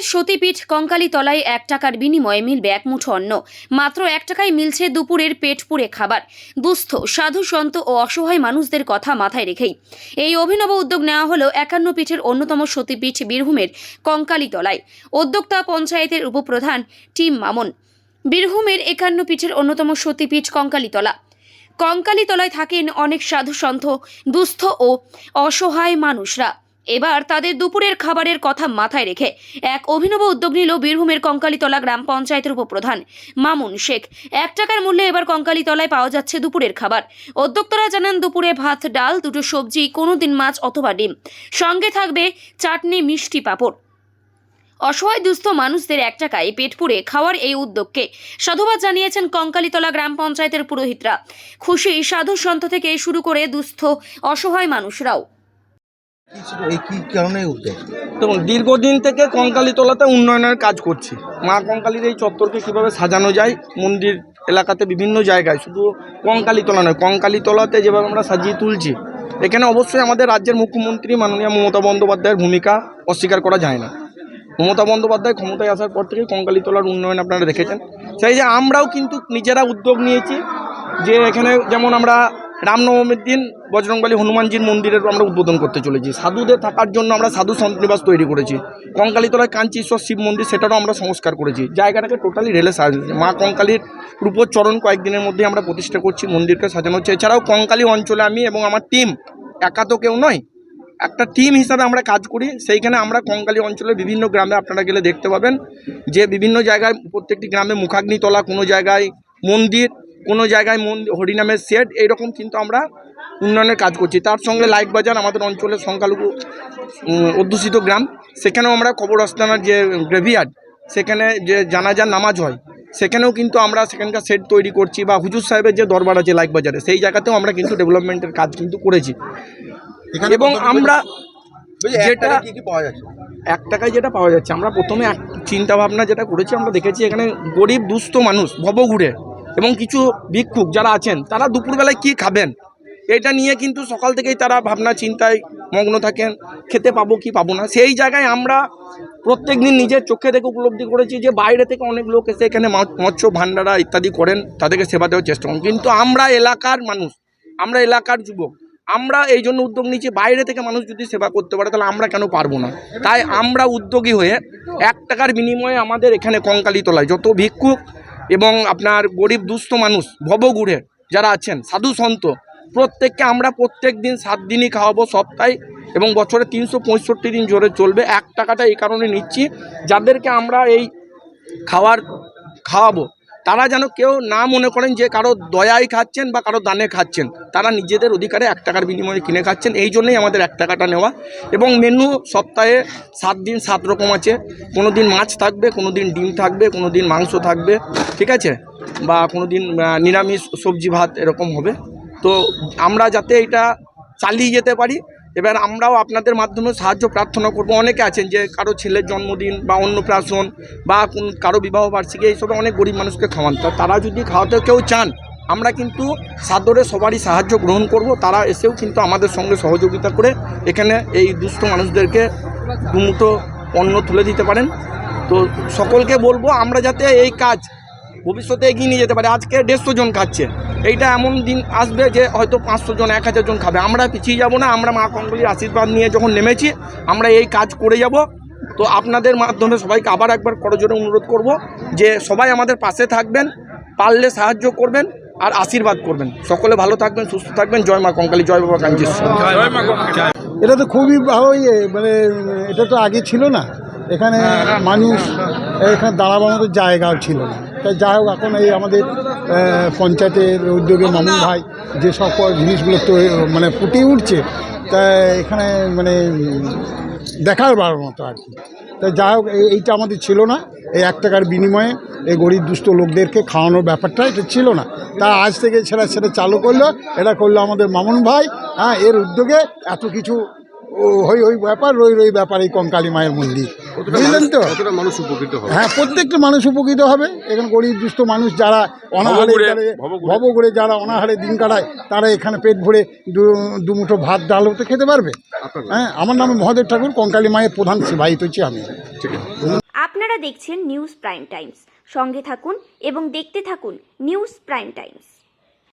বীরভূমের সতীপীঠ কঙ্কালীতলায় 1 টাকার বিনিময়ে মিলবে এক মুঠো অন্ন। মাত্র 1 টাকায় মিলছে দুপুরের পেট পুড়ে খাবার। দুস্থ সাধু সন্ত ও অসহায় মানুষদের কথা মাথায় রেখেই এই অভিনব উদ্যোগ নেওয়া হলো 51 পীঠের অন্যতম সতীপীঠ বীরভূমের কঙ্কালীতলায়। উদ্যোক্তা পঞ্চায়েতের উপপ্রধান টিম মামুন। বীরভূমের 51 পীঠের অন্যতম সতীপীঠ কঙ্কালীতলায় থাকেন অনেক সাধু সন্ত, দুস্থ ও অসহায় মানুষরা। এবার তাদের দুপুরের খাবারের কথা মাথায় রেখে এক অভিনব উদ্যোগ নিল বীরভূমের কঙ্কালীতলা গ্রাম পঞ্চায়েতের উপপ্রধান মামুন শেখ। 1 টাকার মূল্যে এবার কঙ্কালীতলায় পাওয়া যাচ্ছে দুপুরের খাবার। উদ্যোক্তারা জানান, দুপুরে ভাত, ডাল, 2টো সবজি, কোনোদিন মাছ অথবা ডিম, সঙ্গে থাকবে চাটনি, মিষ্টি, পাঁপড়। অসহায় দুস্থ মানুষদের 1 টাকায় পেট পুড়ে খাওয়ার এই উদ্যোগকে সাধুবাদ জানিয়েছেন কঙ্কালীতলা গ্রাম পঞ্চায়েতের পুরোহিতরা। খুশি সাধু সন্ত থেকে শুরু করে দুস্থ অসহায় মানুষরাও। দেখুন, দীর্ঘদিন থেকে কঙ্কালীতলাতে উন্নয়নের কাজ করছি। মা কঙ্কালীর এই চত্বরকে কীভাবে সাজানো যায়, মন্দির এলাকাতে বিভিন্ন জায়গায়, শুধু কঙ্কালীতলা নয়, কঙ্কালীতলাতে যেভাবে আমরা সাজিয়ে তুলছি, এখানে অবশ্যই আমাদের রাজ্যের মুখ্যমন্ত্রী মাননীয় মমতা বন্দ্যোপাধ্যায়ের ভূমিকা অস্বীকার করা যায় না। মমতা বন্দ্যোপাধ্যায় ক্ষমতায় আসার পর থেকে কঙ্কালীতলার উন্নয়ন আপনারা দেখেছেন। সেই যে আমরাও কিন্তু নিজেরা উদ্যোগ নিয়েছি যে এখানে যেমন আমরা রামনবমীর দিন বজরংবলী হনুমানজির মন্দিরের আমরা উদ্বোধন করতে চলেছি। সাধুদের থাকার জন্য আমরা সাধু সন্ত নিবাস তৈরি করেছি। কঙ্কালীতলায় কাঞ্চীশ্বর শিব মন্দির, সেটারও আমরা সংস্কার করেছি। জায়গাটাকে টোটালি রেলে সাজিয়েছি। মা কঙ্কালীর রূপচরণ কয়েকদিনের মধ্যে আমরা প্রতিষ্ঠা করছি, মন্দিরকে সাজানো হচ্ছে। এছাড়াও কঙ্কালী অঞ্চলে আমি এবং আমার টিম, একা তো কেউ নয়, একটা টিম হিসাবে আমরা কাজ করি। সেইখানে আমরা কঙ্কালী অঞ্চলের বিভিন্ন গ্রামে আপনারা গেলে দেখতে পাবেন যে বিভিন্ন জায়গায়, প্রত্যেকটি গ্রামে মুখাগ্নিতলা, কোনো জায়গায় মন্দির, কোনো জায়গায় হরিনামের শেড, এইরকম কিন্তু আমরা উন্নয়নের কাজ করছি। তার সঙ্গে লাইট বাজার, আমাদের অঞ্চলের সংখ্যালঘু অধ্যুষিত গ্রাম, সেখানেও আমরা কবরস্থানের যে গ্রেভিয়ার্ড, সেখানে যে জানাজার নামাজ হয়, সেখানেও কিন্তু আমরা সেখানকার শেড তৈরি করছি। বা হুজুর সাহেবের যে দরবার আছে লাইট বাজারে, সেই জায়গাতেও আমরা কিন্তু ডেভেলপমেন্টের কাজ কিন্তু করেছি। এবং আমরা যেটা 1 টাকায় যেটা পাওয়া যাচ্ছে, আমরা প্রথমে চিন্তাভাবনা যেটা করেছি, আমরা দেখেছি এখানে গরিব দুস্থ মানুষ ভবঘুরে এবং কিছু ভিক্ষুক যারা আছেন, তারা দুপুরবেলায় কি খাবেন, এটা নিয়ে কিন্তু সকাল থেকেই তারা ভাবনা চিন্তায় মগ্ন থাকেন, খেতে পাবো কি পাবো না। সেই জায়গায় আমরা প্রত্যেক দিন নিজের চোখে দেখে উপলব্ধি করেছি যে বাইরে থেকে অনেক লোক এসে এখানে মৎস্য ভান্ডারা ইত্যাদি করেন, তাদেরকে সেবা দেওয়ার চেষ্টা করেন। কিন্তু আমরা এলাকার মানুষ, আমরা এলাকার যুবক, আমরা এই জন্য উদ্যোগ নিচ্ছি, বাইরে থেকে মানুষ যদি সেবা করতে পারে তাহলে আমরা কেন পারবো না। তাই আমরা উদ্যোগী হয়ে 1 টাকার বিনিময়ে আমাদের এখানে কঙ্কালীতলায় যত ভিক্ষুক এবং আপনার গরিব দুস্থ মানুষ ভবঘুরে যারা আছেন, সাধু সন্ত, প্রত্যেককে আমরা প্রত্যেক দিন 7 দিনই খাওয়াবো সপ্তাহে, এবং বছরে 365 দিন জোরে চলবে। 1 টাকাটা এই কারণে নিচ্ছি, যাদেরকে আমরা এই খাওয়াবো তারা যেন কেউ না মনে করেন যে কারো দয়ায় খাচ্ছেন বা কারো দানে খাচ্ছেন, তারা নিজেদের অধিকারে 1 টাকার বিনিময়ে কিনে খাচ্ছেন। এই জন্যই আমাদের 1 টাকাটা নেওয়া। এবং মেনু সপ্তাহে 7 দিন 7 রকম আছে। কোনো দিন মাছ থাকবে, কোনো দিন ডিম থাকবে, কোনো দিন মাংস থাকবে, ঠিক আছে, বা কোনো দিন নিরামিষ সবজি ভাত এরকম হবে। তো আমরা যাতে এটা চালিয়ে যেতে পারি, এবার আমরাও আপনাদের মাধ্যমে সাহায্য প্রার্থনা করব। অনেকে আছেন যে কারো ছেলের জন্মদিন বা অন্নপ্রাশন বা কারো বিবাহ বার্ষিকী, এইসবে অনেক গরিব মানুষকে খাওয়ান। তারা যদি খাওয়াতে কেউ চান, আমরা কিন্তু সাদরে সবারই সাহায্য গ্রহণ করব। তারা এসেও কিন্তু আমাদের সঙ্গে সহযোগিতা করে এখানে এই দুস্থ মানুষদেরকে দুমুঠো অন্ন তুলে দিতে পারেন। তো সকলকে বলবো আমরা যাতে এই কাজ ভবিষ্যতে এগিয়ে নিয়ে যেতে পারে। আজকে 150 জন খাচ্ছে, এইটা এমন দিন আসবে যে হয়তো 500 জন 1000 জন খাবে। আমরা পিছিয়ে যাব না। আমরা মা কঙ্কালীর আশীর্বাদ নিয়ে যখন নেমেছি, আমরা এই কাজ করে যাব। তো আপনাদের মাধ্যমে সবাইকে আবার একবার করজোরে অনুরোধ করব যে সবাই আমাদের পাশে থাকবেন, পারলে সাহায্য করবেন আর আশীর্বাদ করবেন। সকলে ভালো থাকবেন, সুস্থ থাকবেন। জয় মা কঙ্কালী, জয় বাবা কাঞ্চীশ্বর। এটা তো খুবই ভালো, মানে এটা তো আগে ছিল না, এখানে মানুষ এখানে দাঁড়াবার মতো জায়গাও ছিল না। তাই যাই হোক, এখন এই আমাদের পঞ্চায়েতের উদ্যোগে মামুন ভাই যে সকল জিনিসগুলো তো মানে ফুটিয়ে উঠছে, তাই এখানে মানে দেখার বার মতো আর কি। তাই যাই হোক, এইটা আমাদের ছিল না, এই 1 টাকার বিনিময়ে এই গরিব দুস্থ লোকদেরকে খাওয়ানোর ব্যাপারটা এটা ছিল না। তা আজ থেকে সেটা চালু করলো, এটা করলো আমাদের মামুন ভাই। হ্যাঁ, এর উদ্যোগে এত কিছু ওই ব্যাপার রই ব্যাপার এই কঙ্কালী মায়ের মন্দির, বুঝলেন তো? মানুষ উপকৃত হবে। হ্যাঁ, প্রত্যেকটা মানুষ উপকৃত হবে। এখানে গরিব দুস্থ মানুষ যারা ভবঘুরে যারা অনাহারে দিন কাটায়, তারা এখানে পেট ভরে দুমুঠো ভাত ডাল হতে খেতে পারবে। হ্যাঁ, আমার নাম মহাদেব ঠাকুর, কঙ্কালী মায়ের প্রধান সেবায়িত হচ্ছি আমি। আপনারা দেখছেন নিউজ প্রাইম টাইমস। সঙ্গে থাকুন এবং দেখতে থাকুন নিউজ প্রাইম টাইমস।